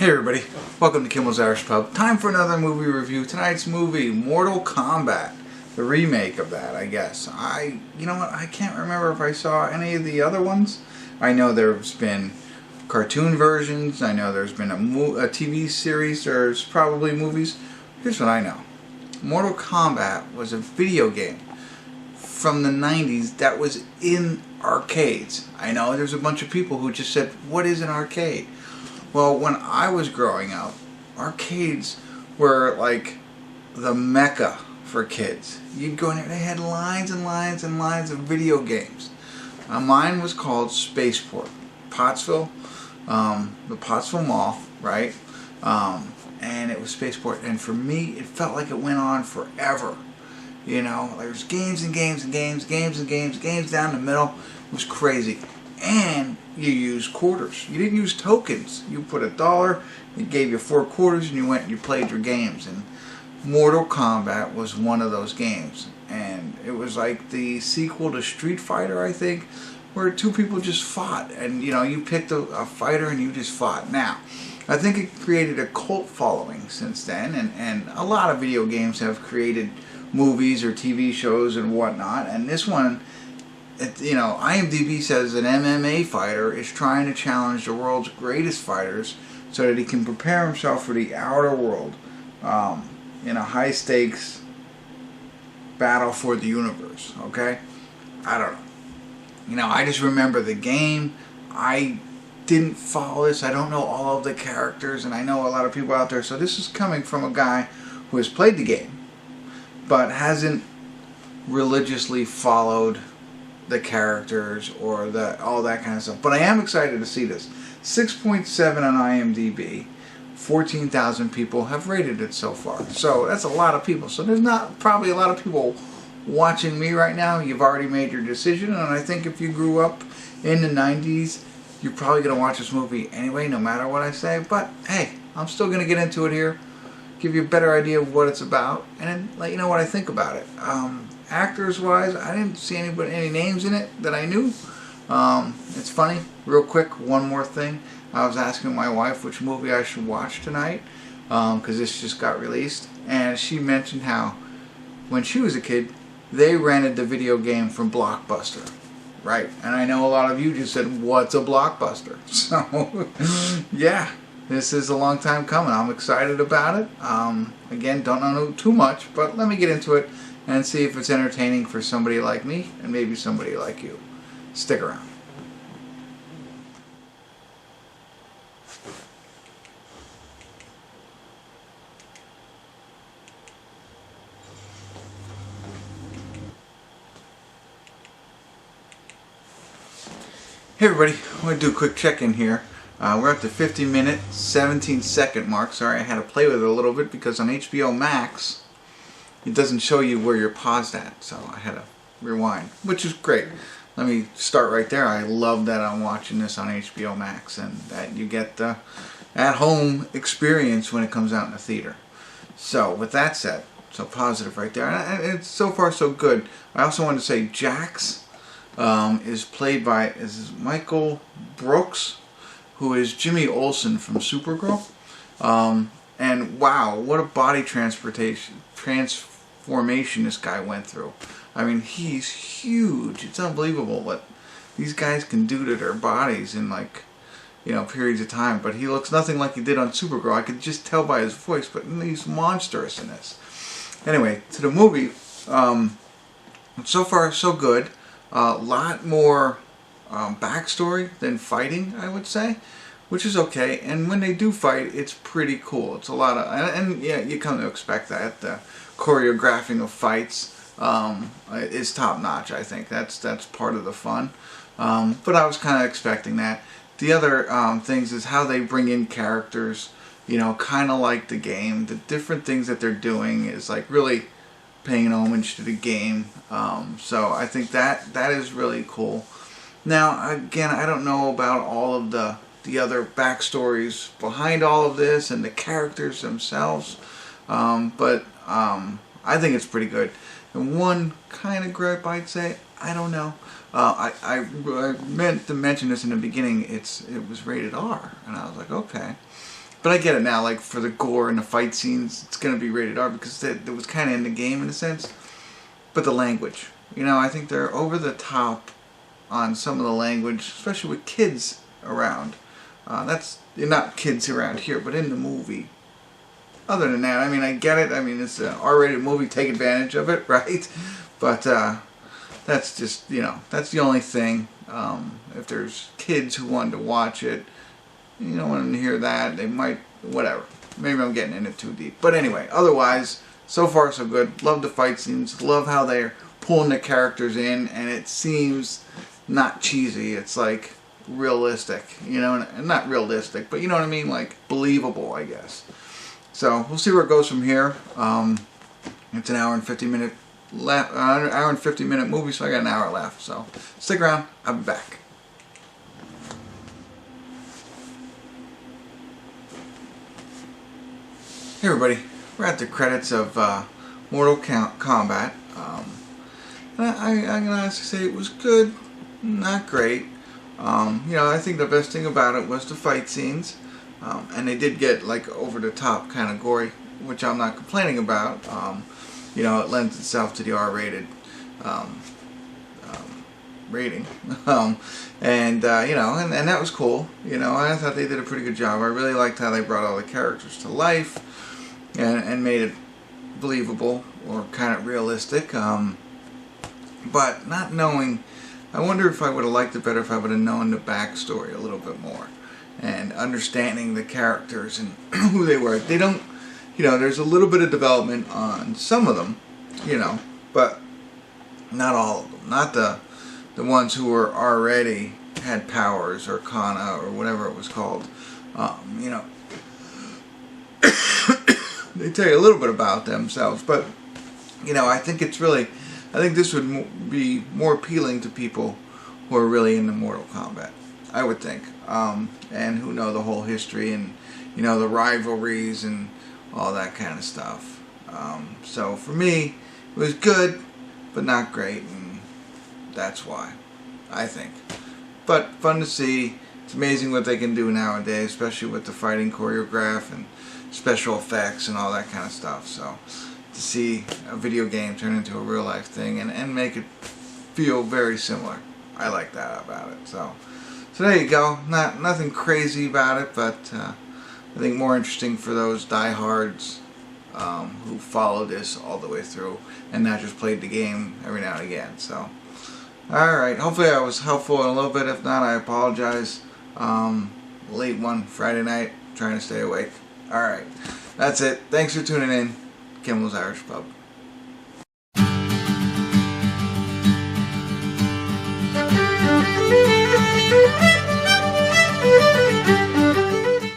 Hey everybody, welcome to Kimmel's Irish Pub. Time for another movie review. Tonight's movie, Mortal Kombat. The remake of that, I guess. You know what, I can't remember if I saw any of the other ones. I know there's been cartoon versions. I know there's been a TV series. There's probably movies. Here's what I know. Mortal Kombat was a video game from the 90s that was in arcades. I know there's a bunch of people who just said, what is an arcade? Well, when I was growing up, arcades were like the mecca for kids. You'd go in there, they had lines and lines and lines of video games. Mine was called Spaceport. Pottsville, the Pottsville Mall, right? And it was Spaceport. And for me, it felt like it went on forever. You know, there's games and games and games, games and games, games down the middle. It was crazy. And you used quarters. You didn't use tokens. You put $1, it gave you 4 quarters, and you went and you played your games. And Mortal Kombat was one of those games. And it was like the sequel to Street Fighter, I think, where two people just fought. And, you know, you picked a fighter and you just fought. Now, I think it created a cult following since then. And a lot of video games have created movies or TV shows and whatnot. And this one, you know, IMDb says an MMA fighter is trying to challenge the world's greatest fighters so that he can prepare himself for the outer world in a high-stakes battle for the universe, okay? I don't know. You know, I just remember the game. I didn't follow this. I don't know all of the characters, and I know a lot of people out there. So this is coming from a guy who has played the game but hasn't religiously followed the characters or all that kind of stuff. But I am excited to see this. 6.7 on IMDb. 14,000 people have rated it so far. So that's a lot of people. So there's not probably a lot of people watching me right now. You've already made your decision. And I think if you grew up in the 90s, you're probably going to watch this movie anyway, no matter what I say. But hey, I'm still going to get into it here. Give you a better idea of what it's about. And let you know what I think about it. Actors-wise, I didn't see any names in it that I knew. It's funny, real quick, one more thing. I was asking my wife which movie I should watch tonight, because this just got released. And she mentioned how, when she was a kid, they rented the video game from Blockbuster. Right? And I know a lot of you just said, what's a Blockbuster? So, yeah, this is a long time coming. I'm excited about it. Again, don't know too much, but let me get into it and see if it's entertaining for somebody like me and maybe somebody like you. Stick around. Hey everybody, I'm going to do a quick check-in here. We're at the 50-minute, 17-second mark. Sorry, I had to play with it a little bit because on HBO Max, it doesn't show you where you're paused at, so I had to rewind, which is great. Let me start right there. I love that I'm watching this on HBO Max and that you get the at-home experience when it comes out in the theater. So, with that said, so positive right there. And it's so far so good. I also wanted to say Jax is played by Michael Brooks, who is Jimmy Olsen from Supergirl. And wow, what a body transformation this guy went through. I mean, he's huge. It's unbelievable what these guys can do to their bodies in, like, you know, periods of time. But he looks nothing like he did on Supergirl. I could just tell by his voice, but he's monstrous in this. Anyway, to the movie. So far, so good. A lot more backstory than fighting, I would say, which is okay. And when they do fight, it's pretty cool. It's a lot of, and yeah, you come to expect that. The choreographing of fights is top notch. I think that's part of the fun. But I was kind of expecting that. The other things is how they bring in characters. You know, kind of like the game. The different things that they're doing is like really paying homage to the game. So I think that is really cool. Now, again, I don't know about all of the other backstories behind all of this and the characters themselves, but I think it's pretty good. And one kind of gripe I'd say, I don't know. I meant to mention this in the beginning. It was rated R, and I was like, okay. But I get it now, like for the gore and the fight scenes, it's going to be rated R because it was kind of in the game in a sense. But the language, you know, I think they're over the top on some of the language, especially with kids around. That's not kids around here, but in the movie. Other than that, I mean, I get it. I mean, it's an R-rated movie. Take advantage of it, right? But that's just, you know, that's the only thing. If there's kids who wanted to watch it, you don't want them to hear that. They might, whatever. Maybe I'm getting in it too deep. But anyway, otherwise, so far so good. Love the fight scenes. Love how they're pulling the characters in, and it seems not cheesy. It's like realistic, you know, and not realistic, but you know what I mean, like believable, I guess. So we'll see where it goes from here. It's an hour and 50-minute movie, so I got an hour left. So stick around. I'll be back. Hey everybody, we're at the credits of Mortal Kombat. I'm gonna honestly say it was good, not great. You know, I think the best thing about it was the fight scenes, and they did get like over the top kind of gory, which I'm not complaining about. You know, it lends itself to the R-rated rating, and you know, and that was cool. You know, I thought they did a pretty good job. I really liked how they brought all the characters to life and made it believable or kind of realistic. But not knowing, I wonder if I would have liked it better if I would have known the backstory a little bit more and understanding the characters and who they were. They don't, you know, there's a little bit of development on some of them, you know, but not all of them. Not the ones who were already had powers or kana or whatever it was called. You know, they tell you a little bit about themselves, but you know, I think this would be more appealing to people who are really into Mortal Kombat, I would think, and who know the whole history and, you know, the rivalries and all that kind of stuff. So for me, it was good, but not great, and that's why, I think. But fun to see. It's amazing what they can do nowadays, especially with the fighting choreograph and special effects and all that kind of stuff. So to see a video game turn into a real life thing and make it feel very similar, I like that about it. So there you go. Nothing crazy about it, but I think more interesting for those diehards who follow this all the way through and not just played the game every now and again. So alright, hopefully I was helpful in a little bit. If not, I apologize. Late one Friday night, trying to stay awake. Alright, that's it. Thanks for tuning in. Kimmel's Irish Pub.